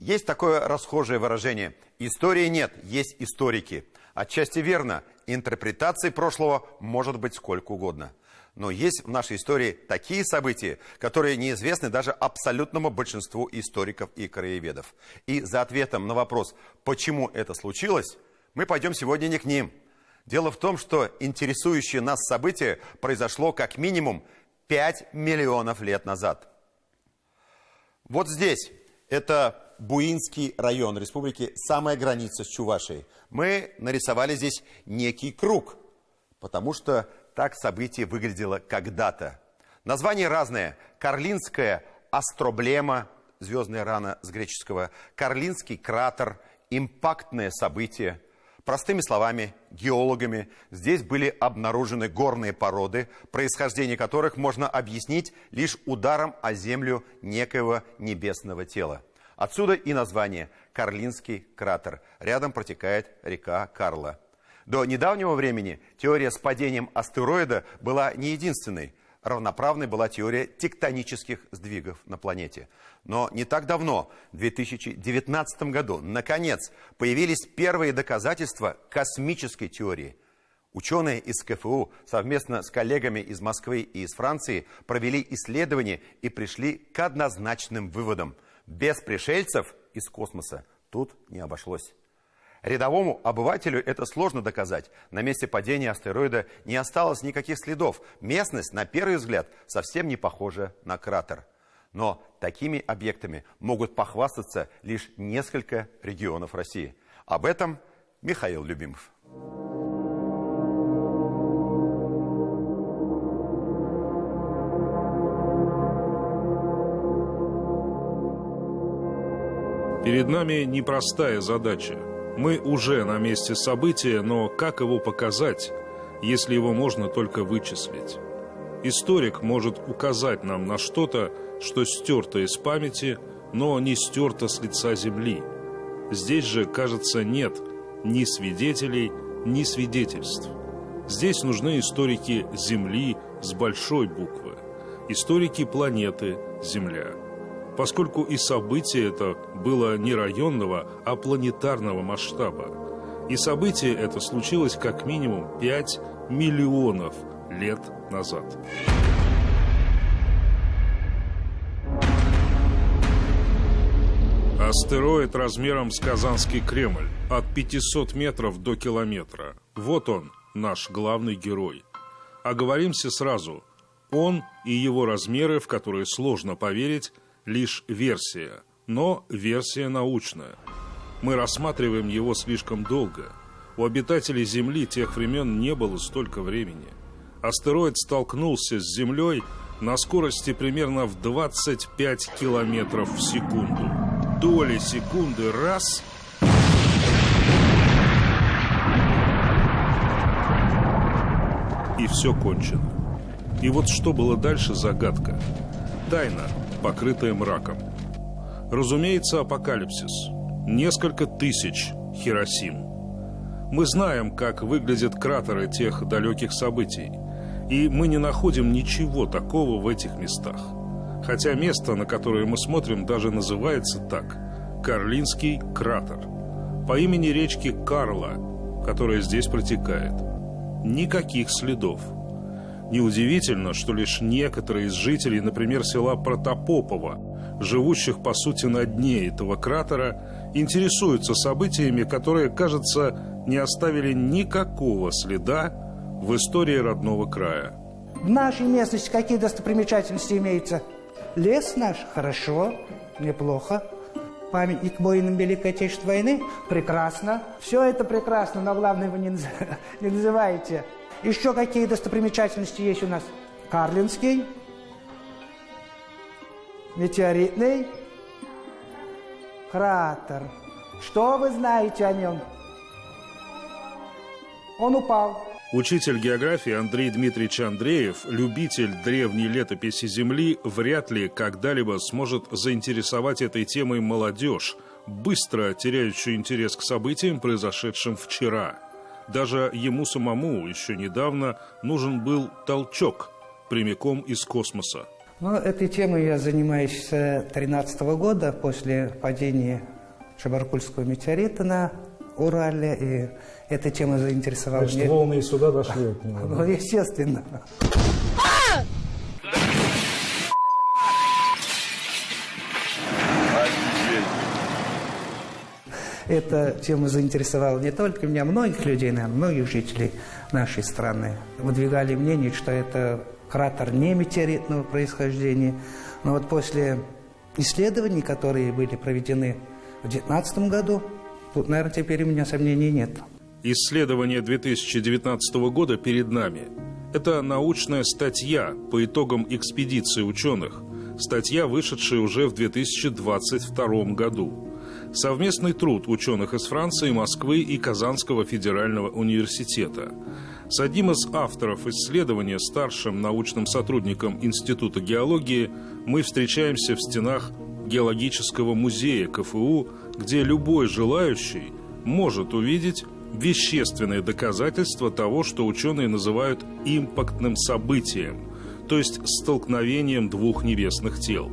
Есть такое расхожее выражение: истории нет, есть историки. Отчасти верно, интерпретаций прошлого может быть сколько угодно. Но есть в нашей истории такие события, которые неизвестны даже абсолютному большинству историков и краеведов. И за ответом на вопрос, почему это случилось, мы пойдем сегодня не к ним. Дело в том, что интересующее нас событие произошло как минимум 5 миллионов лет назад. Вот здесь, это Буинский район республики, самая граница с Чувашией. Мы нарисовали здесь некий круг, потому что так событие выглядело когда-то. Названия разные. Карлинская астроблема, звездная рана с греческого, Карлинский кратер, импактное событие. Простыми словами, геологами, здесь были обнаружены горные породы, происхождение которых можно объяснить лишь ударом о землю некоего небесного тела. Отсюда и название Карлинский кратер. Рядом протекает река Карла. До недавнего времени теория с падением астероида была не единственной. Равноправной была теория тектонических сдвигов на планете. Но не так давно, в 2019 году, наконец, появились первые доказательства космической теории. Ученые из КФУ совместно с коллегами из Москвы и из Франции провели исследования и пришли к однозначным выводам. Без пришельцев из космоса тут не обошлось. Рядовому обывателю это сложно доказать. На месте падения астероида не осталось никаких следов. Местность, на первый взгляд, совсем не похожа на кратер. Но такими объектами могут похвастаться лишь несколько регионов России. Об этом Михаил Любимов. Перед нами непростая задача. Мы уже на месте события, но как его показать, если его можно только вычислить? Историк может указать нам на что-то, что стерто из памяти, но не стерто с лица земли. Здесь же, кажется, нет ни свидетелей, ни свидетельств. Здесь нужны историки Земли с большой буквы, историки планеты Земля. Поскольку и событие это было не районного, а планетарного масштаба. И событие это случилось как минимум 5 миллионов лет назад. Астероид размером с Казанский Кремль, от 500 метров до километра. Вот он, наш главный герой. Оговоримся сразу, он и его размеры, в которые сложно поверить, лишь версия, но версия научная. Мы рассматриваем его слишком долго. У обитателей Земли тех времен не было столько времени. Астероид столкнулся с Землей на скорости примерно в 25 километров в секунду. Доли секунды раз. И все кончено. И вот что было дальше — загадка. Тайна, покрытая мраком. Разумеется, апокалипсис. Несколько тысяч Хиросим. Мы знаем, как выглядят кратеры тех далеких событий. И мы не находим ничего такого в этих местах. Хотя место, на которое мы смотрим, даже называется так – Карлинский кратер. По имени речки Карла, которая здесь протекает. Никаких следов. Неудивительно, что лишь некоторые из жителей, например, села Протопопово, живущих по сути на дне этого кратера, интересуются событиями, которые, кажется, не оставили никакого следа в истории родного края. В нашей местности какие достопримечательности имеются? Лес наш? Хорошо, неплохо. Памятник воинам Великой Отечественной войны? Прекрасно. Все это прекрасно, но главное вы не называете. Еще какие достопримечательности есть у нас? Карлинский, метеоритный, кратер. Что вы знаете о нем? Он упал. Учитель географии Андрей Дмитриевич Андреев, любитель древней летописи Земли, вряд ли когда-либо сможет заинтересовать этой темой молодежь, быстро теряющую интерес к событиям, произошедшим вчера. Даже ему самому еще недавно нужен был толчок прямиком из космоса. Ну, этой темой я занимаюсь с 2013 года, после падения Чебаркульского метеорита на Урале. И эта тема заинтересовала Значит, волны и сюда дошли от него. Ну, естественно. Эта тема заинтересовала не только меня, многих людей, наверное, многих жителей нашей страны. Выдвигали мнение, что это кратер не метеоритного происхождения. Но вот после исследований, которые были проведены в 2019 году, тут, наверное, теперь у меня сомнений нет. Исследование 2019 года перед нами. Это научная статья по итогам экспедиции ученых. Статья, вышедшая уже в 2022 году. Совместный труд ученых из Франции, Москвы и Казанского федерального университета. С одним из авторов исследования, старшим научным сотрудником Института геологии, мы встречаемся в стенах Геологического музея КФУ, где любой желающий может увидеть вещественные доказательства того, что ученые называют импактным событием, то есть столкновением двух небесных тел.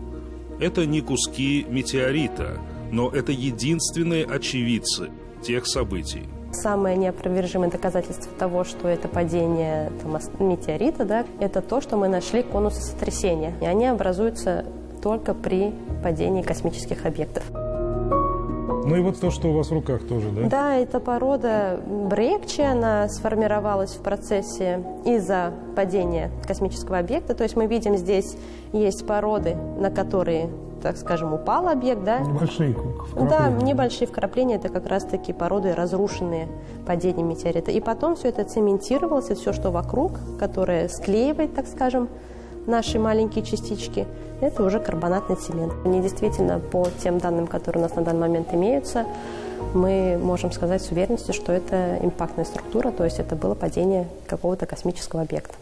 Это не куски метеорита, но это единственные очевидцы тех событий. Самое неопровержимое доказательство того, что это падение метеорита, да, это то, что мы нашли конусы сотрясения. И они образуются только при падении космических объектов. Ну и вот то, что у вас в руках тоже, да? Да, это порода Брейкчи, она сформировалась в процессе из-за падения космического объекта. То есть мы видим, здесь есть породы, на которые, так скажем, упал объект, да? Небольшие вкрапления. Да, небольшие вкрапления, это как раз-таки породы, разрушенные падением метеорита. И потом все это цементировалось, и все, что вокруг, которое склеивает, так скажем, наши маленькие частички, это уже карбонатный цемент. И действительно, по тем данным, которые у нас на данный момент имеются, мы можем сказать с уверенностью, что это импактная структура, то есть это было падение какого-то космического объекта.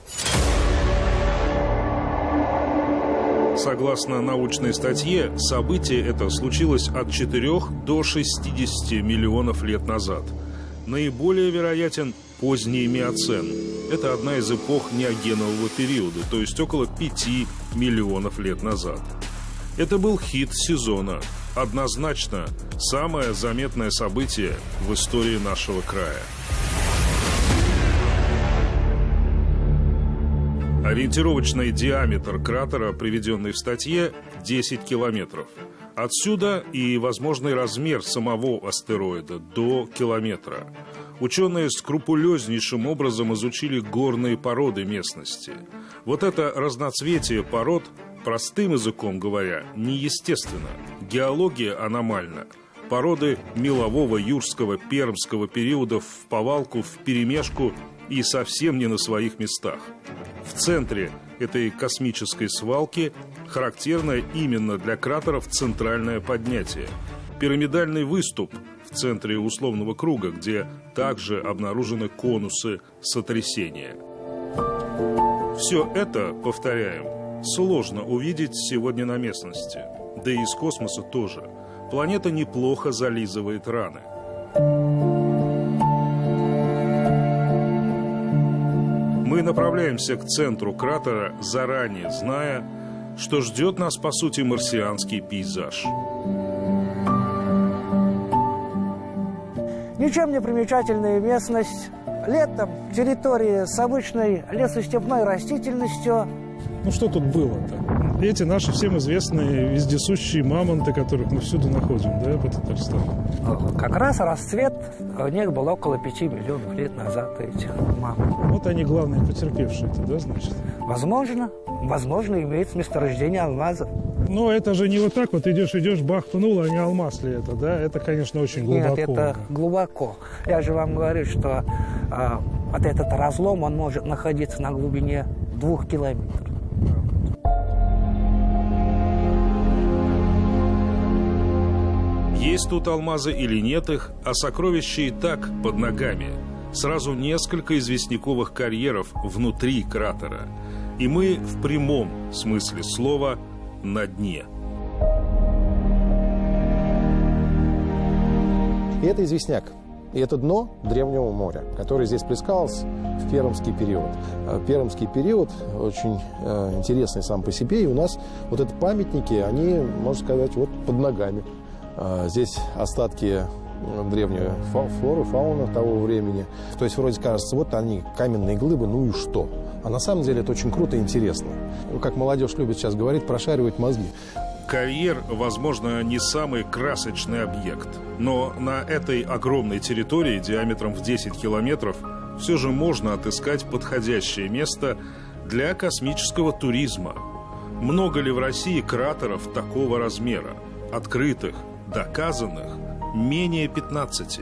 Согласно научной статье, событие это случилось от 4 до 60 миллионов лет назад. Наиболее вероятен поздний миоцен. Это одна из эпох неогенового периода, то есть около 5 миллионов лет назад. Это был хит сезона. Однозначно, самое заметное событие в истории нашего края. Ориентировочный диаметр кратера, приведенный в статье, 10 километров. Отсюда и возможный размер самого астероида до километра. Ученые скрупулезнейшим образом изучили горные породы местности. Вот это разноцветие пород, простым языком говоря, неестественно. Геология аномальна. Породы мелового, юрского, пермского периодов в повалку, вперемешку и совсем не на своих местах. В центре этой космической свалки характерно именно для кратеров центральное поднятие. Пирамидальный выступ в центре условного круга, где также обнаружены конусы сотрясения. Все это, повторяем, сложно увидеть сегодня на местности. Да и из космоса тоже. Планета неплохо зализывает раны. Мы направляемся к центру кратера, заранее зная, что ждет нас, по сути, марсианский пейзаж. Ничем не примечательная местность. Летом территория с обычной лесостепной растительностью. Ну что тут было-то? Эти наши всем известные вездесущие мамонты, которых мы всюду находим, да, по Татарстану? Как раз расцвет у них был около 5 миллионов лет назад, этих мамонтов. Вот они главные потерпевшие-то, да, значит? Возможно, имеется месторождение алмазов. Но это же не вот так вот идешь, бах, пнул, а не алмаз ли это, да? Это, конечно, очень глубоко. Нет, это глубоко. Я же вам говорю, что вот этот разлом, он может находиться на глубине 2 километров. Есть тут алмазы или нет их, а сокровища и так под ногами. Сразу несколько известняковых карьеров внутри кратера. И мы в прямом смысле слова на дне. И это известняк. И это дно Древнего моря, которое здесь плескалось в Пермский период. Пермский период очень интересный сам по себе. И у нас вот эти памятники, они, можно сказать, вот под ногами. Здесь остатки древней флоры, фауны того времени. То есть вроде кажется, вот они, каменные глыбы, ну и что? А на самом деле это очень круто и интересно. Как молодежь любит сейчас говорить, прошаривать мозги. Карьер, возможно, не самый красочный объект, но на этой огромной территории диаметром в 10 километров все же можно отыскать подходящее место для космического туризма. Много ли в России кратеров такого размера? Открытых, доказанных, менее 15.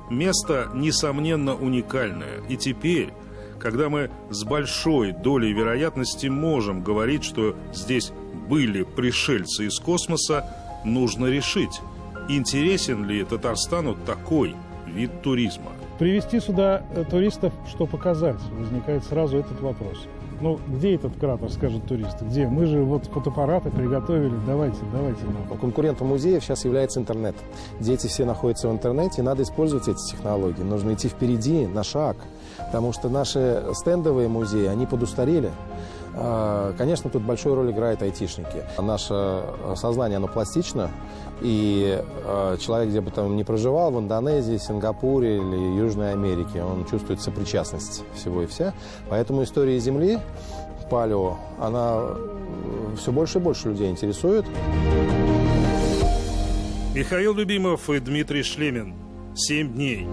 Место, несомненно, уникальное. И теперь, когда мы с большой долей вероятности можем говорить, что здесь были пришельцы из космоса, нужно решить, интересен ли Татарстану такой вид туризма. Привезти сюда туристов, что показать? Возникает сразу этот вопрос. Ну, где этот кратер, скажут туристы? Где? Мы же вот фотоаппараты приготовили, давайте нам. Конкурентом музеев сейчас является интернет. Дети все находятся в интернете, и надо использовать эти технологии. Нужно идти впереди, на шаг, потому что наши стендовые музеи, они подустарели. Конечно, тут большую роль играют айтишники. Наше сознание, оно пластично, и человек, где бы там ни проживал, в Индонезии, Сингапуре или Южной Америке, он чувствует сопричастность всего и вся. Поэтому история Земли, палео, она все больше и больше людей интересует. Михаил Любимов и Дмитрий Шлемин. 7 дней.